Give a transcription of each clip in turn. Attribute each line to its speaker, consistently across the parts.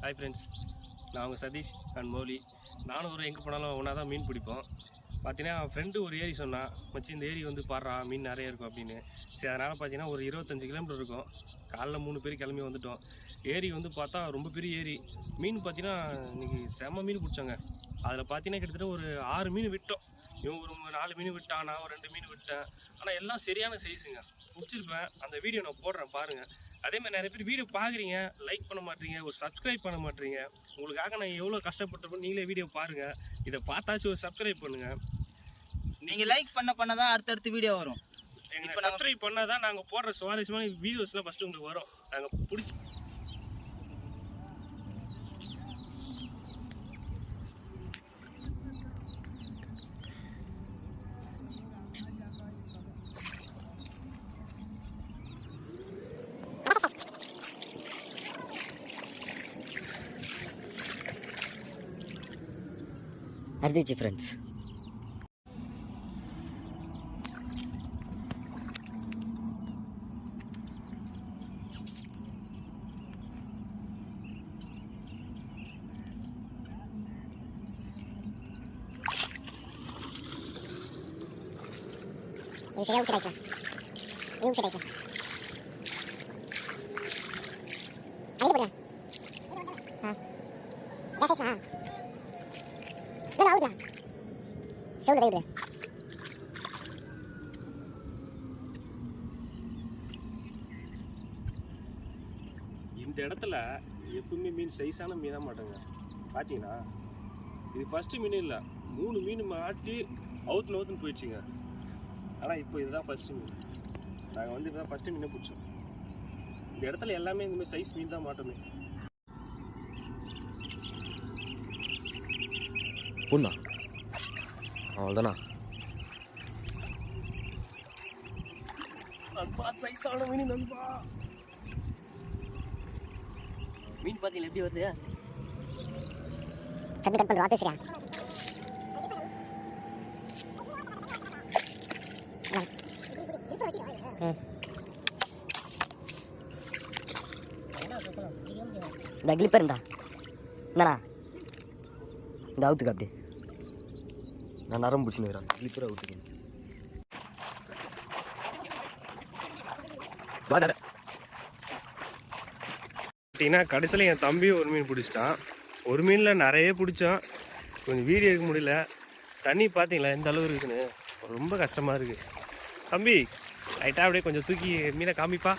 Speaker 1: Hi friends, நான் உங்கள் Satish and Mouli. நானும் ஒரு எங்கே போனாலும் ஒன்றா தான் மீன் பிடிப்போம். பார்த்தீங்கன்னா ஃப்ரெண்டு ஒரு ஏரி சொன்னான், மச்சி இந்த ஏரி வந்து பாடுறா மீன் நிறைய இருக்கும் அப்படின்னு. சரி, அதனால் பார்த்தீங்கன்னா ஒரு 25 கிலோமீட்டர் இருக்கும். காலைல 3 பேர் கிளம்பி வந்துட்டோம். ஏரி வந்து பார்த்தா ரொம்ப பெரிய ஏரி. மீன் பார்த்தீங்கன்னா இன்றைக்கி செம்ம மீன் பிடிச்சாங்க. அதில் பார்த்தீங்கன்னா கிட்டத்தட்ட ஒரு 6 மீன் விட்டோம். இவன் ஒரு 4 மீன் விட்டான், நான் ஒரு 2 மீன் விட்டேன். ஆனால் எல்லாம் சரியான சைஸுங்க. பிடிச்சிருப்பேன். அந்த வீடியோ நான் போடுறேன் பாருங்கள். அதேமாதிரி நிறைய பேர் வீடியோ பார்க்குறீங்க, லைக் பண்ண மாட்டீங்க, ஒரு சப்ஸ்கிரைப் பண்ண மாட்டீங்க. உங்களுக்காக நான் எவ்வளோ கஷ்டப்பட்டிருப்பேன், நீங்களே வீடியோ பாருங்கள். இதை பார்த்தாச்சும் ஒரு சப்ஸ்கிரைப் பண்ணுங்கள்.
Speaker 2: நீங்கள் லைக் பண்ண தான் அடுத்தடுத்து வீடியோ வரும்.
Speaker 1: எங்களை சப்ஸ்கிரைப் பண்ணால் தான் நாங்கள் போடுற சுவாரஸ்யமான வீடியோஸ்லாம் ஃபஸ்ட்டு உங்களுக்கு வரும். நாங்கள் பிடிச்சி
Speaker 2: அறுதிச்சு friends.
Speaker 3: ini saya usir aja. Ini usir aja. Ini berapa? Dah saya. Udah. Sudah udah.
Speaker 1: இந்த இடத்துல எப்பவுமே மீன் சைஸான மீனாக மாட்டோங்க. பார்த்தீங்கன்னா இது ஃபஸ்ட்டு மீன் இல்லை, 3 மீன் மாட்டி அவுத்துன்னு போயிடுச்சுங்க. ஆனால் இப்போ இதுதான் ஃபஸ்ட்டு மீன். நாங்கள் வந்து இதுதான் ஃபஸ்ட்டு மீனை பிடிச்சோம். இந்த இடத்துல எல்லாமே இந்தமாதிரி சைஸ் மீன் தான் மாட்டோமே.
Speaker 4: புண்ணா அவ்வளோதானா?
Speaker 1: நண்பா, சைஸான மீன் நண்பா.
Speaker 2: மீன் பார்த்தீங்களா எப்படி வருது?
Speaker 3: சட்னி கட் பண்ணுறோம், பேசுகிறேன்.
Speaker 2: இந்த கிளிப்பர் இருந்தா என்னண்ணா இந்த அவுத்துக்கு அப்படி
Speaker 4: நான் நரம் பிடிச்சினுக்கிறேன். கிளிப்பரை அவுத்துக்கு
Speaker 1: பார்த்தீங்கன்னா கடைசியில் என் தம்பியும் ஒரு மீன் பிடிச்சிட்டான். ஒரு மீனில் நிறைய பிடிச்சோம். கொஞ்சம் வீடியோ எடுக்க முடியல. தண்ணி பார்த்தீங்களா எந்த அளவு இருக்குன்னு, ரொம்ப கஷ்டமாக இருக்குது. தம்பி லைட்டாக அப்படியே கொஞ்சம் தூக்கி மீனை காமிப்பா.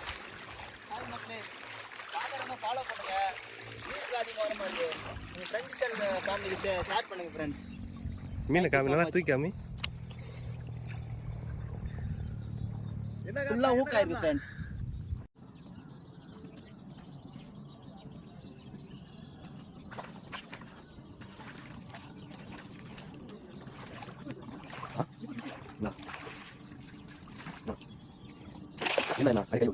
Speaker 1: மீனை காமினா தூக்கி காமி.
Speaker 2: ஃபுல்லாக ஊக்கா இருக்கு ஃப்ரெண்ட்ஸ்.
Speaker 4: என்ன அடிக்கடி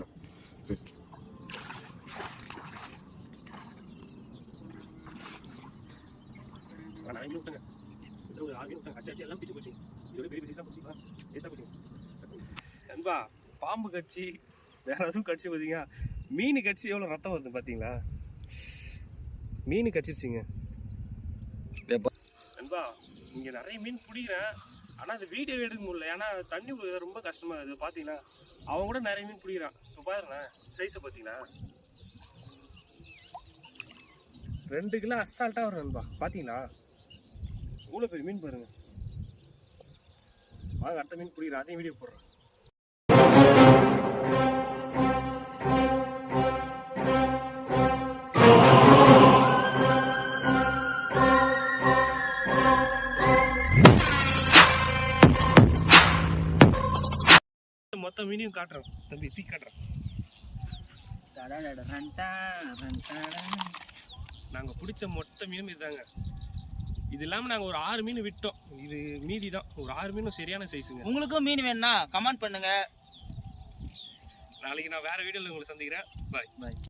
Speaker 1: நண்பா, பாம்பு கட்சி வேற எதுவும் கட்சி பார்த்தீங்க, மீன் கட்சி எவ்வளோ ரத்தம் வருது பார்த்தீங்களா? மீன் கட்சிச்சிங்க நண்பா. இங்கே நிறைய மீன் பிடிக்கிறேன், ஆனால் அது வீடியோ எடுக்க முடியல. ஏன்னா தண்ணி ரொம்ப கஷ்டமாக இருக்குது. பார்த்தீங்கன்னா அவன் கூட நிறைய மீன் பிடிக்கிறான். இப்போ பாருங்களேன் சைஸை பார்த்தீங்களா, 2 கிலோ அசால்ட்டாக வரும் நண்பா. பார்த்தீங்களா இவ்வளோ பெரிய மீன் பாருங்க. வாங்க அடுத்த மீன் பிடிக்கிறேன், அதையும் வீடியோ போடுறேன். மொத்த மீனையும் காட்டுறோம் தம்பி, தீ காட்டுறோம். நாங்கள் பிடிச்ச மொத்த மீனும் இதுதாங்க. இது இல்லாமல் நாங்கள் ஒரு 6 மீன் விட்டோம். இது மீதி தான். ஒரு 6 மீனும் சரியான சைஸுங்க.
Speaker 2: உங்களுக்கும் மீன் வேணும்னா கமெண்ட் பண்ணுங்க.
Speaker 1: நாளைக்கு நான் வேற வீடியோவில் உங்களை சந்திக்கிறேன். பாய்.